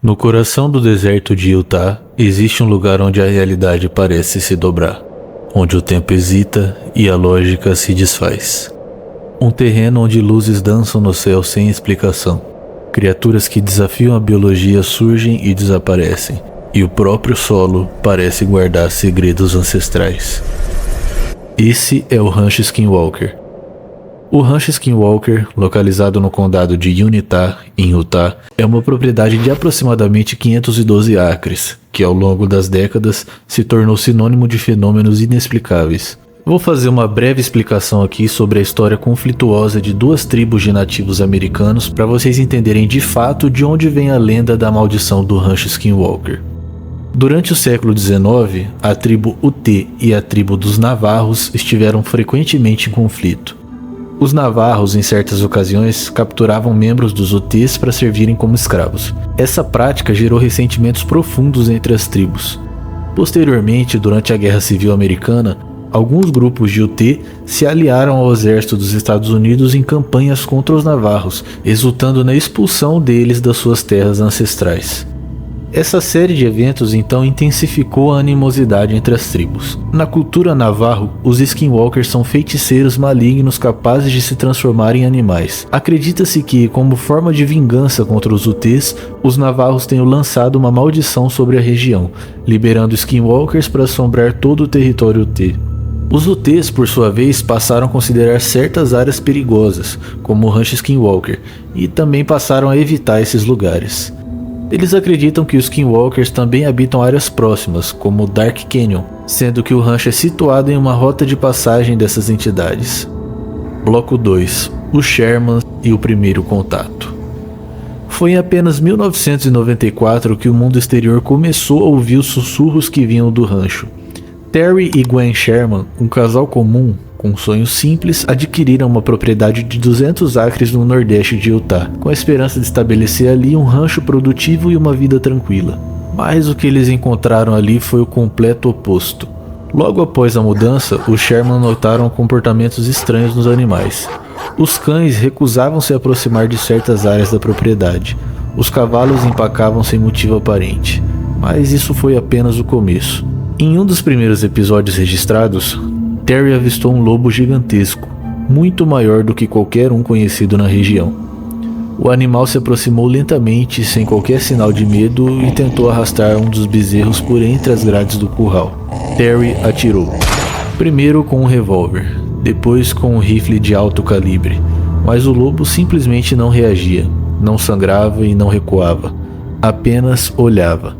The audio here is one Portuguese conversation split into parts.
No coração do deserto de Utah, existe um lugar onde a realidade parece se dobrar, onde o tempo hesita e a lógica se desfaz. Um terreno onde luzes dançam no céu sem explicação. Criaturas que desafiam a biologia surgem e desaparecem, e o próprio solo parece guardar segredos ancestrais. Esse é o Rancho Skinwalker. O Rancho Skinwalker, localizado no condado de Unitah, em Utah, é uma propriedade de aproximadamente 512 acres, que ao longo das décadas se tornou sinônimo de fenômenos inexplicáveis. Vou fazer uma breve explicação aqui sobre a história conflituosa de duas tribos de nativos americanos para vocês entenderem de fato de onde vem a lenda da maldição do Rancho Skinwalker. Durante o século XIX, a tribo Ute e a tribo dos Navarros estiveram frequentemente em conflito. Os Navarros, em certas ocasiões, capturavam membros dos Utés para servirem como escravos. Essa prática gerou ressentimentos profundos entre as tribos. Posteriormente, durante a Guerra Civil Americana, alguns grupos de Ute se aliaram ao exército dos Estados Unidos em campanhas contra os Navarros, resultando na expulsão deles das suas terras ancestrais. Essa série de eventos então intensificou a animosidade entre as tribos. Na cultura navarro, os Skinwalkers são feiticeiros malignos capazes de se transformar em animais. Acredita-se que, como forma de vingança contra os Utés, os navarros tenham lançado uma maldição sobre a região, liberando Skinwalkers para assombrar todo o território Ute. Os Utés, por sua vez, passaram a considerar certas áreas perigosas, como o Rancho Skinwalker, e também passaram a evitar esses lugares. Eles acreditam que os Skinwalkers também habitam áreas próximas, como Dark Canyon, sendo que o rancho é situado em uma rota de passagem dessas entidades. Bloco 2. Os Shermans e o primeiro contato. Foi em apenas 1994 que o mundo exterior começou a ouvir os sussurros que vinham do rancho. Terry e Gwen Sherman, um casal comum, com um sonho simples, adquiriram uma propriedade de 200 acres no nordeste de Utah, com a esperança de estabelecer ali um rancho produtivo e uma vida tranquila. Mas o que eles encontraram ali foi o completo oposto. Logo após a mudança, os Sherman notaram comportamentos estranhos nos animais. Os cães recusavam se aproximar de certas áreas da propriedade. Os cavalos empacavam sem motivo aparente. Mas isso foi apenas o começo. Em um dos primeiros episódios registrados, Terry avistou um lobo gigantesco, muito maior do que qualquer um conhecido na região. O animal se aproximou lentamente, sem qualquer sinal de medo, e tentou arrastar um dos bezerros por entre as grades do curral. Terry atirou, primeiro com um revólver, depois com um rifle de alto calibre, mas o lobo simplesmente não reagia, não sangrava e não recuava, apenas olhava.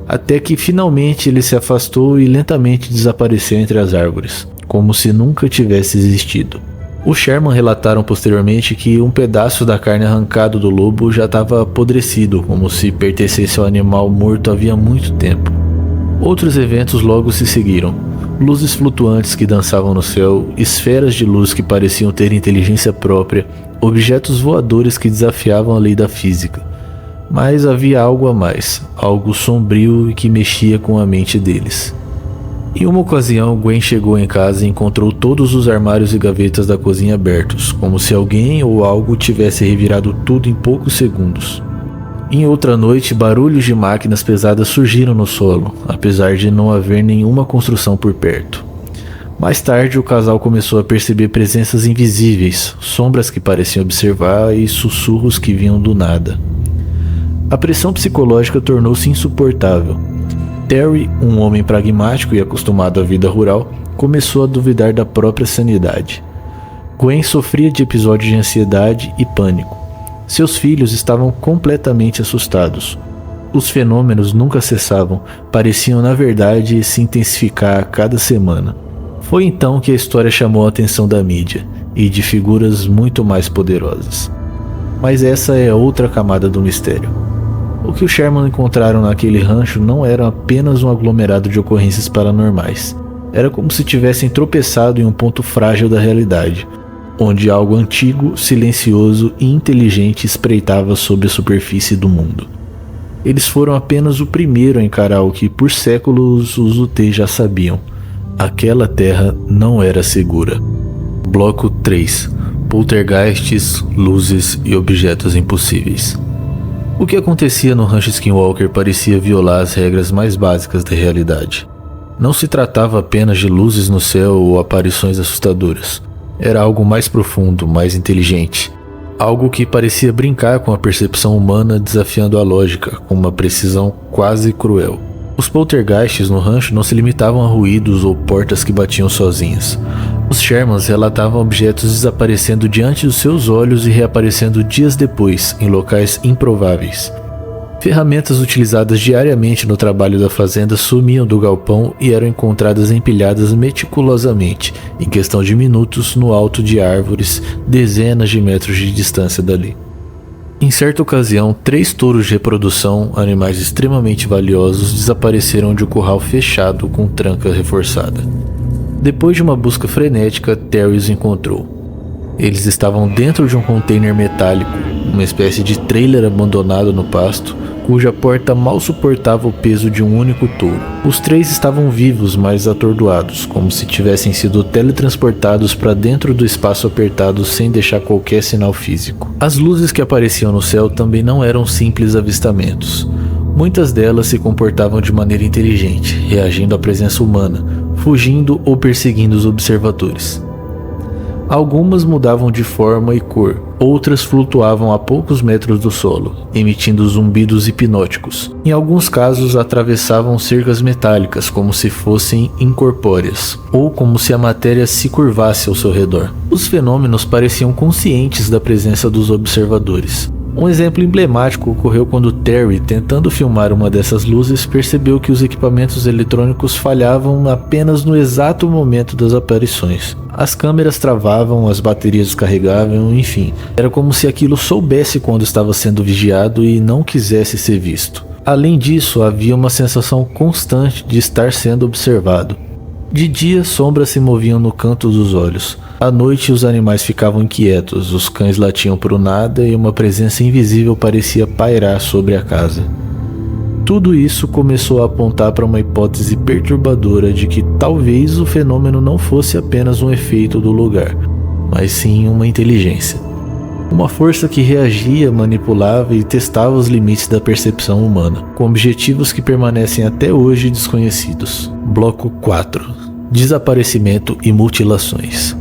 Até que finalmente ele se afastou e lentamente desapareceu entre as árvores, como se nunca tivesse existido. Os Sherman relataram posteriormente que um pedaço da carne arrancado do lobo já estava apodrecido, como se pertencesse ao animal morto havia muito tempo. Outros eventos logo se seguiram. Luzes flutuantes que dançavam no céu, esferas de luz que pareciam ter inteligência própria, objetos voadores que desafiavam a lei da física. Mas havia algo a mais, algo sombrio e que mexia com a mente deles. Em uma ocasião, Gwen chegou em casa e encontrou todos os armários e gavetas da cozinha abertos, como se alguém ou algo tivesse revirado tudo em poucos segundos. Em outra noite, barulhos de máquinas pesadas surgiram no solo, apesar de não haver nenhuma construção por perto. Mais tarde, o casal começou a perceber presenças invisíveis, sombras que pareciam observar e sussurros que vinham do nada. A pressão psicológica tornou-se insuportável. Terry, um homem pragmático e acostumado à vida rural, começou a duvidar da própria sanidade. Gwen sofria de episódios de ansiedade e pânico. Seus filhos estavam completamente assustados. Os fenômenos nunca cessavam, pareciam na verdade se intensificar a cada semana. Foi então que a história chamou a atenção da mídia e de figuras muito mais poderosas. Mas essa é outra camada do mistério. O que os Sherman encontraram naquele rancho não era apenas um aglomerado de ocorrências paranormais. Era como se tivessem tropeçado em um ponto frágil da realidade, onde algo antigo, silencioso e inteligente espreitava sobre a superfície do mundo. Eles foram apenas o primeiro a encarar o que por séculos os Ute já sabiam. Aquela terra não era segura. Bloco 3. Poltergeists, luzes e objetos impossíveis. O que acontecia no Rancho Skinwalker parecia violar as regras mais básicas da realidade. Não se tratava apenas de luzes no céu ou aparições assustadoras. Era algo mais profundo, mais inteligente. Algo que parecia brincar com a percepção humana, desafiando a lógica com uma precisão quase cruel. Os poltergeists no rancho não se limitavam a ruídos ou portas que batiam sozinhas. Os Shermans relatavam objetos desaparecendo diante dos seus olhos e reaparecendo dias depois, em locais improváveis. Ferramentas utilizadas diariamente no trabalho da fazenda sumiam do galpão e eram encontradas empilhadas meticulosamente, em questão de minutos, no alto de árvores, dezenas de metros de distância dali. Em certa ocasião, 3 touros de reprodução, animais extremamente valiosos, desapareceram de um curral fechado com tranca reforçada. Depois de uma busca frenética, Terry os encontrou. Eles estavam dentro de um container metálico, uma espécie de trailer abandonado no pasto, cuja porta mal suportava o peso de um único touro. Os 3 estavam vivos, mas atordoados, como se tivessem sido teletransportados para dentro do espaço apertado sem deixar qualquer sinal físico. As luzes que apareciam no céu também não eram simples avistamentos. Muitas delas se comportavam de maneira inteligente, reagindo à presença humana, fugindo ou perseguindo os observadores. Algumas mudavam de forma e cor, outras flutuavam a poucos metros do solo, emitindo zumbidos hipnóticos. Em alguns casos atravessavam cercas metálicas como se fossem incorpóreas, ou como se a matéria se curvasse ao seu redor. Os fenômenos pareciam conscientes da presença dos observadores. Um exemplo emblemático ocorreu quando Terry, tentando filmar uma dessas luzes, percebeu que os equipamentos eletrônicos falhavam apenas no exato momento das aparições. As câmeras travavam, as baterias descarregavam, enfim, era como se aquilo soubesse quando estava sendo vigiado e não quisesse ser visto. Além disso, havia uma sensação constante de estar sendo observado. De dia, sombras se moviam no canto dos olhos. À noite, os animais ficavam inquietos, os cães latiam por nada e uma presença invisível parecia pairar sobre a casa. Tudo isso começou a apontar para uma hipótese perturbadora de que talvez o fenômeno não fosse apenas um efeito do lugar, mas sim uma inteligência. Uma força que reagia, manipulava e testava os limites da percepção humana, com objetivos que permanecem até hoje desconhecidos. Bloco 4. Desaparecimento e mutilações.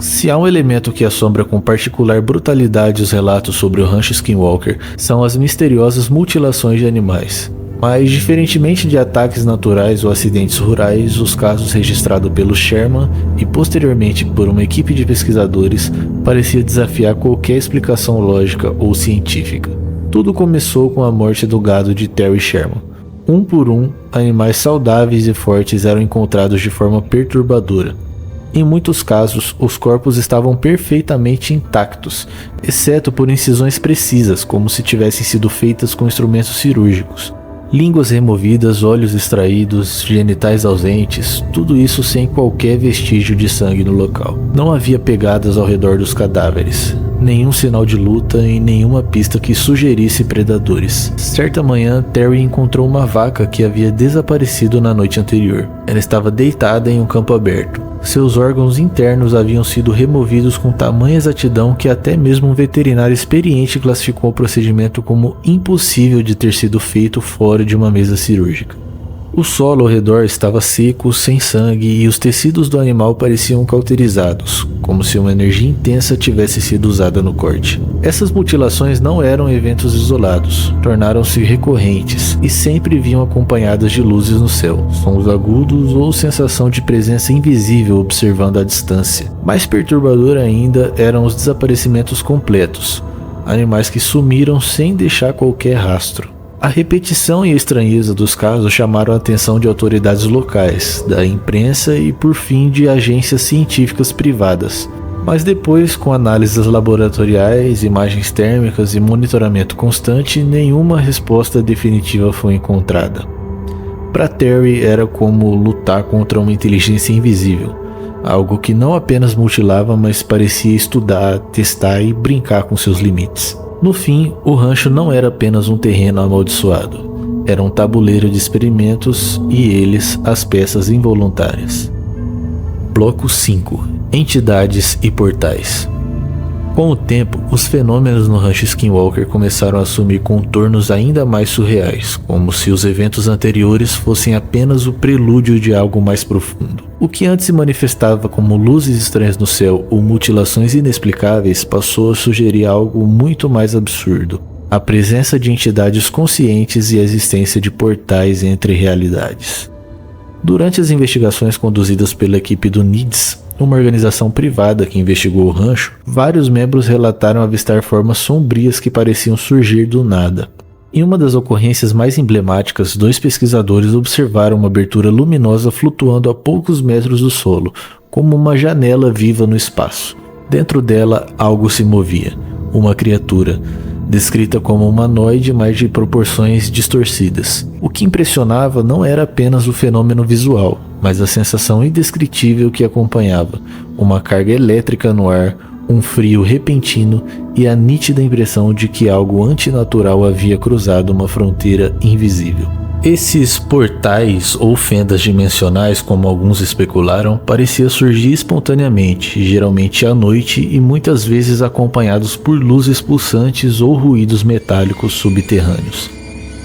Se há um elemento que assombra com particular brutalidade os relatos sobre o Rancho Skinwalker, são as misteriosas mutilações de animais. Mas, diferentemente de ataques naturais ou acidentes rurais, os casos registrados pelo Sherman e posteriormente por uma equipe de pesquisadores parecia desafiar qualquer explicação lógica ou científica. Tudo começou com a morte do gado de Terry Sherman. Um por um, animais saudáveis e fortes eram encontrados de forma perturbadora. Em muitos casos, os corpos estavam perfeitamente intactos, exceto por incisões precisas, como se tivessem sido feitas com instrumentos cirúrgicos. Línguas removidas, olhos extraídos, genitais ausentes, tudo isso sem qualquer vestígio de sangue no local. Não havia pegadas ao redor dos cadáveres, nenhum sinal de luta e nenhuma pista que sugerisse predadores. Certa manhã, Terry encontrou uma vaca que havia desaparecido na noite anterior. Ela estava deitada em um campo aberto. Seus órgãos internos haviam sido removidos com tamanha exatidão que até mesmo um veterinário experiente classificou o procedimento como impossível de ter sido feito fora de uma mesa cirúrgica. O solo ao redor estava seco, sem sangue, e os tecidos do animal pareciam cauterizados, como se uma energia intensa tivesse sido usada no corte. Essas mutilações não eram eventos isolados, tornaram-se recorrentes e sempre vinham acompanhadas de luzes no céu, sons agudos ou sensação de presença invisível observando à distância. Mais perturbador ainda eram os desaparecimentos completos, animais que sumiram sem deixar qualquer rastro. A repetição e a estranheza dos casos chamaram a atenção de autoridades locais, da imprensa e, por fim, de agências científicas privadas. Mas depois, com análises laboratoriais, imagens térmicas e monitoramento constante, nenhuma resposta definitiva foi encontrada. Para Terry era como lutar contra uma inteligência invisível, algo que não apenas mutilava, mas parecia estudar, testar e brincar com seus limites. No fim, o rancho não era apenas um terreno amaldiçoado, era um tabuleiro de experimentos e eles as peças involuntárias. Bloco 5. Entidades e portais. Com o tempo, os fenômenos no rancho Skinwalker começaram a assumir contornos ainda mais surreais, como se os eventos anteriores fossem apenas o prelúdio de algo mais profundo. O que antes se manifestava como luzes estranhas no céu ou mutilações inexplicáveis passou a sugerir algo muito mais absurdo: a presença de entidades conscientes e a existência de portais entre realidades. Durante as investigações conduzidas pela equipe do NIDS, uma organização privada que investigou o rancho, vários membros relataram avistar formas sombrias que pareciam surgir do nada. Em uma das ocorrências mais emblemáticas, 2 pesquisadores observaram uma abertura luminosa flutuando a poucos metros do solo, como uma janela viva no espaço. Dentro dela, algo se movia, uma criatura, descrita como humanoide, mas de proporções distorcidas. O que impressionava não era apenas o fenômeno visual, mas a sensação indescritível que acompanhava: uma carga elétrica no ar, um frio repentino e a nítida impressão de que algo antinatural havia cruzado uma fronteira invisível. Esses portais ou fendas dimensionais, como alguns especularam, pareciam surgir espontaneamente, geralmente à noite e muitas vezes acompanhados por luzes pulsantes ou ruídos metálicos subterrâneos.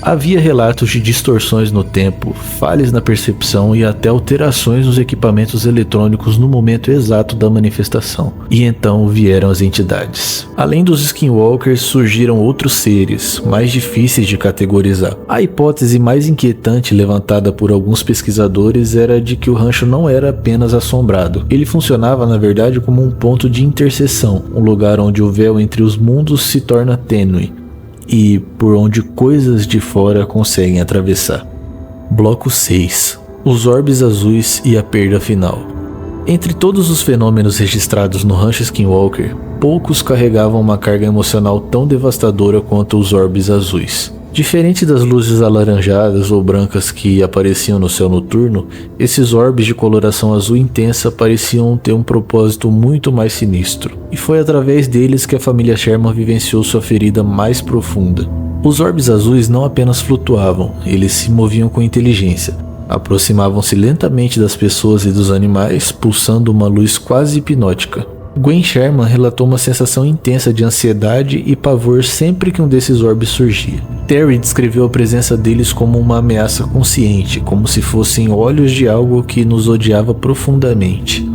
Havia relatos de distorções no tempo, falhas na percepção e até alterações nos equipamentos eletrônicos no momento exato da manifestação. E então vieram as entidades. Além dos Skinwalkers, surgiram outros seres, mais difíceis de categorizar. A hipótese mais inquietante levantada por alguns pesquisadores era de que o rancho não era apenas assombrado. Ele funcionava, na verdade, como um ponto de interseção, um lugar onde o véu entre os mundos se torna tênue e por onde coisas de fora conseguem atravessar. Bloco 6. Os orbes azuis e a perda final. Entre todos os fenômenos registrados no rancho Skinwalker, poucos carregavam uma carga emocional tão devastadora quanto os orbes azuis. Diferente das luzes alaranjadas ou brancas que apareciam no céu noturno, esses orbes de coloração azul intensa pareciam ter um propósito muito mais sinistro, e foi através deles que a família Sherman vivenciou sua ferida mais profunda. Os orbes azuis não apenas flutuavam, eles se moviam com inteligência. Aproximavam-se lentamente das pessoas e dos animais, pulsando uma luz quase hipnótica. Gwen Sherman relatou uma sensação intensa de ansiedade e pavor sempre que um desses orbes surgia. Terry descreveu a presença deles como uma ameaça consciente, como se fossem olhos de algo que nos odiava profundamente.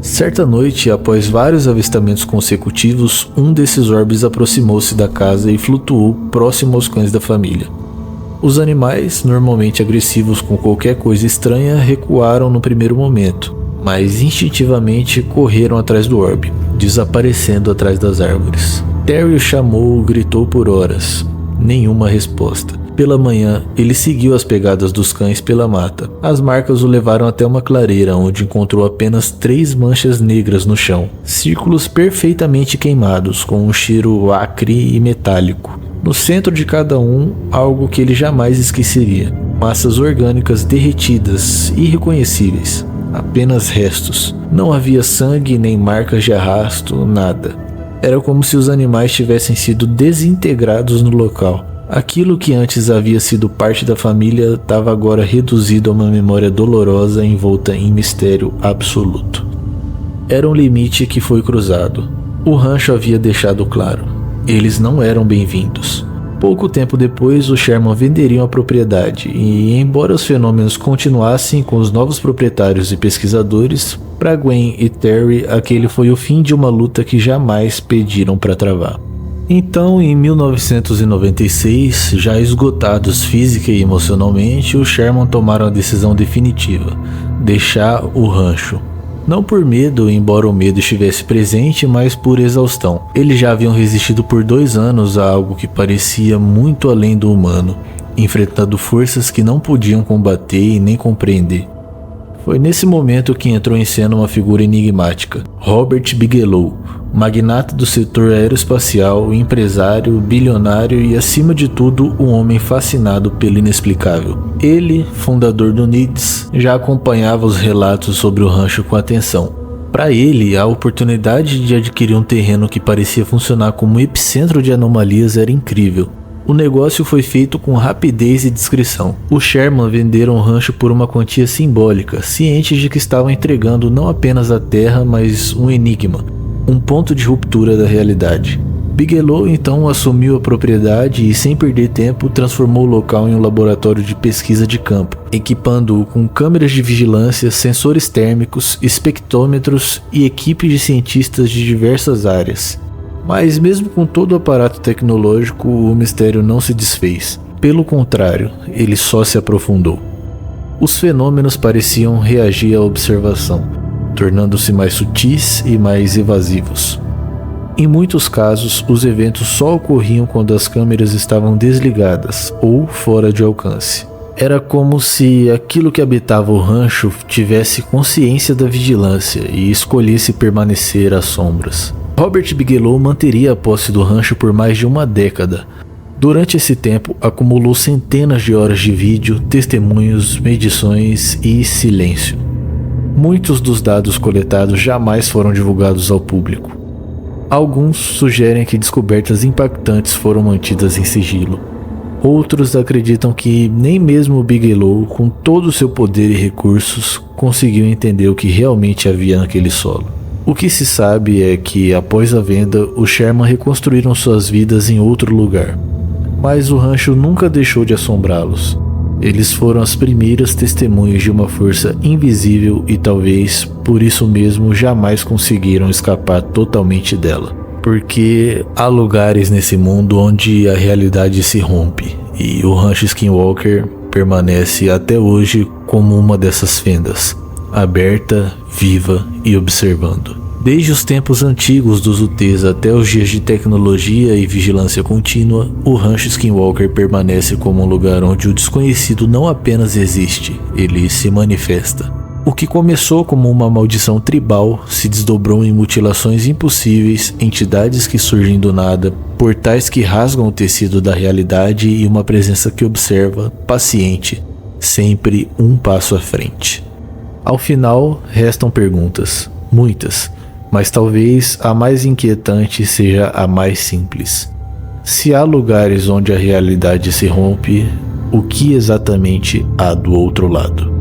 Certa noite, após vários avistamentos consecutivos, um desses orbes aproximou-se da casa e flutuou próximo aos cães da família. Os animais, normalmente agressivos com qualquer coisa estranha, recuaram no primeiro momento, mas instintivamente correram atrás do orbe, desaparecendo atrás das árvores. Terry o chamou, gritou por horas. Nenhuma resposta. Pela manhã, ele seguiu as pegadas dos cães pela mata. As marcas o levaram até uma clareira, onde encontrou apenas 3 manchas negras no chão. Círculos perfeitamente queimados, com um cheiro acre e metálico. No centro de cada um, algo que ele jamais esqueceria. Massas orgânicas derretidas, irreconhecíveis. Apenas restos. Não havia sangue, nem marcas de arrasto, nada. Era como se os animais tivessem sido desintegrados no local. Aquilo que antes havia sido parte da família estava agora reduzido a uma memória dolorosa envolta em mistério absoluto. Era um limite que foi cruzado. O rancho havia deixado claro. Eles não eram bem-vindos. Pouco tempo depois, os Sherman venderiam a propriedade e, embora os fenômenos continuassem com os novos proprietários e pesquisadores, para Gwen e Terry, aquele foi o fim de uma luta que jamais pediram para travar. Então, em 1996, já esgotados física e emocionalmente, os Sherman tomaram a decisão definitiva: deixar o rancho. Não por medo, embora o medo estivesse presente, mas por exaustão. Eles já haviam resistido por 2 anos a algo que parecia muito além do humano, enfrentando forças que não podiam combater e nem compreender. Foi nesse momento que entrou em cena uma figura enigmática: Robert Bigelow, magnata do setor aeroespacial, empresário, bilionário e, acima de tudo, um homem fascinado pelo inexplicável. Ele, fundador do NIDS, já acompanhava os relatos sobre o rancho com atenção. Para ele, a oportunidade de adquirir um terreno que parecia funcionar como um epicentro de anomalias era incrível. O negócio foi feito com rapidez e discrição. Os Sherman venderam o rancho por uma quantia simbólica, cientes de que estavam entregando não apenas a terra, mas um enigma. um ponto de ruptura da realidade. Bigelow então assumiu a propriedade e, sem perder tempo, transformou o local em um laboratório de pesquisa de campo, equipando-o com câmeras de vigilância, sensores térmicos, espectrômetros e equipe de cientistas de diversas áreas. Mas mesmo com todo o aparato tecnológico, o mistério não se desfez. Pelo contrário, ele só se aprofundou. Os fenômenos pareciam reagir à observação, tornando-se mais sutis e mais evasivos. Em muitos casos, os eventos só ocorriam quando as câmeras estavam desligadas ou fora de alcance. Era como se aquilo que habitava o rancho tivesse consciência da vigilância e escolhesse permanecer às sombras. Robert Bigelow manteria a posse do rancho por mais de uma década. Durante esse tempo, acumulou centenas de horas de vídeo, testemunhos, medições e silêncio. Muitos dos dados coletados jamais foram divulgados ao público. Alguns sugerem que descobertas impactantes foram mantidas em sigilo. Outros acreditam que nem mesmo Bigelow, com todo o seu poder e recursos, conseguiu entender o que realmente havia naquele solo. O que se sabe é que, após a venda, os Sherman reconstruíram suas vidas em outro lugar. Mas o rancho nunca deixou de assombrá-los. Eles foram as primeiras testemunhas de uma força invisível e talvez, por isso mesmo, jamais conseguiram escapar totalmente dela. Porque há lugares nesse mundo onde a realidade se rompe, e o Rancho Skinwalker permanece até hoje como uma dessas fendas, aberta, viva e observando. Desde os tempos antigos dos UTs até os dias de tecnologia e vigilância contínua, o Rancho Skinwalker permanece como um lugar onde o desconhecido não apenas existe, ele se manifesta. O que começou como uma maldição tribal se desdobrou em mutilações impossíveis, entidades que surgem do nada, portais que rasgam o tecido da realidade e uma presença que observa, paciente, sempre um passo à frente. Ao final, restam perguntas, muitas. Mas talvez a mais inquietante seja a mais simples. Se há lugares onde a realidade se rompe, o que exatamente há do outro lado?